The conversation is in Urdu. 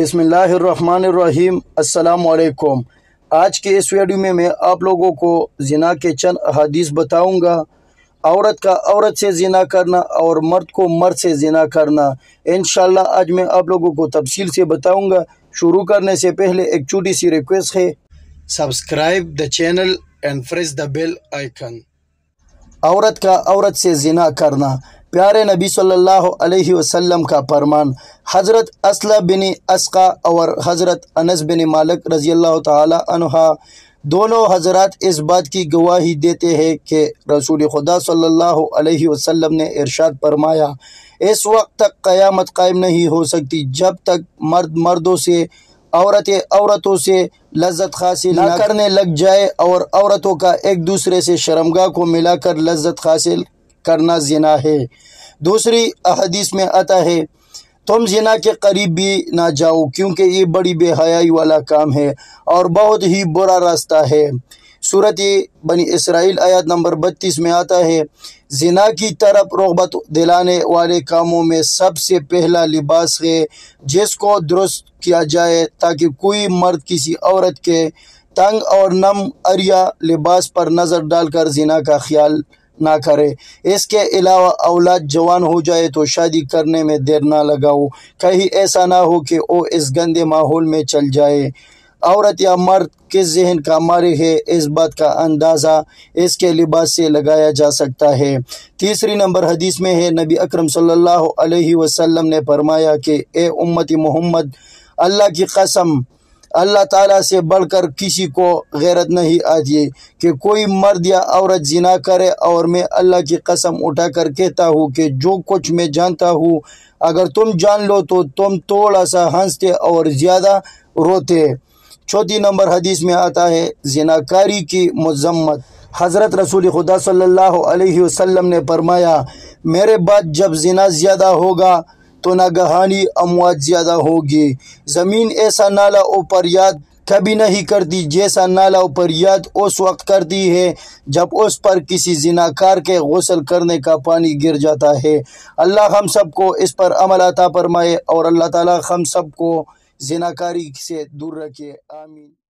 بسم اللہ الرحمن الرحیم۔ السلام علیکم۔ آج کے اس ویڈیو میں آپ لوگوں کو زنا کے چند احادیث بتاؤں گا۔ عورت کا عورت سے زنا کرنا اور مرد کو مرد سے زنا کرنا انشاءاللہ آج میں آپ لوگوں کو تفصیل سے بتاؤں گا۔ شروع کرنے سے پہلے ایک چھوٹی سی ریکویسٹ ہے، subscribe the channel and press the bell icon. عورت کا عورت سے زنا کرنا، پیارے نبی صلی اللہ علیہ وسلم کا فرمان۔ حضرت اسلم بن اسقا اور حضرت انس بن مالک رضی اللہ تعالی عنہ دونوں حضرات اس بات کی گواہی دیتے ہیں کہ رسول خدا صلی اللہ علیہ وسلم نے ارشاد فرمایا، اس وقت تک قیامت قائم نہیں ہو سکتی جب تک مرد مردوں سے عورتیں عورتوں سے لذت حاصل نہ کرنے لگ جائے اور عورتوں کا ایک دوسرے سے شرمگاہ کو ملا کر لذت حاصل کرنا زنا ہے۔ دوسری احادیث میں آتا ہے، تم زنا کے قریب بھی نہ جاؤ کیونکہ یہ بڑی بے حیائی والا کام ہے اور بہت ہی برا راستہ ہے۔ سورۃ بنی اسرائیل آیت نمبر 32 میں آتا ہے، زنا کی طرف رغبت دلانے والے کاموں میں سب سے پہلا لباس ہے جس کو درست کیا جائے تاکہ کوئی مرد کسی عورت کے تنگ اور نم عریاں لباس پر نظر ڈال کر زنا کا خیال نہ کرے۔ اس کے علاوہ اولاد جوان ہو جائے تو شادی کرنے میں دیر نہ لگاؤ، کہیں ایسا نہ ہو کہ وہ اس گندے ماحول میں چل جائے۔ عورت یا مرد کس ذہن کا مالک ہے، اس بات کا اندازہ اس کے لباس سے لگایا جا سکتا ہے۔ تیسری نمبر حدیث میں ہے، نبی اکرم صلی اللہ علیہ وسلم نے فرمایا کہ اے امت محمد، اللہ کی قسم، اللہ تعالیٰ سے بڑھ کر کسی کو غیرت نہیں آتی کہ کوئی مرد یا عورت زنا کرے، اور میں اللہ کی قسم اٹھا کر کہتا ہوں کہ جو کچھ میں جانتا ہوں اگر تم جان لو تو تم تھوڑا سا ہنستے اور زیادہ روتے۔ چوتھی نمبر حدیث میں آتا ہے، زناکاری کی مذمت۔ حضرت رسول خدا صلی اللہ علیہ وسلم نے فرمایا، میرے بعد جب زنا زیادہ ہوگا تو ناگہانی اموات زیادہ ہوگی۔ زمین ایسا نالا اوپر یاد کبھی نہیں کرتی جیسا نالا اوپر یاد اس وقت کرتی ہے جب اس پر کسی زناکار کے غسل کرنے کا پانی گر جاتا ہے۔ اللہ ہم سب کو اس پر عمل عطا فرمائے اور اللہ تعالیٰ ہم سب کو زناکاری سے دور رکھے، آمین۔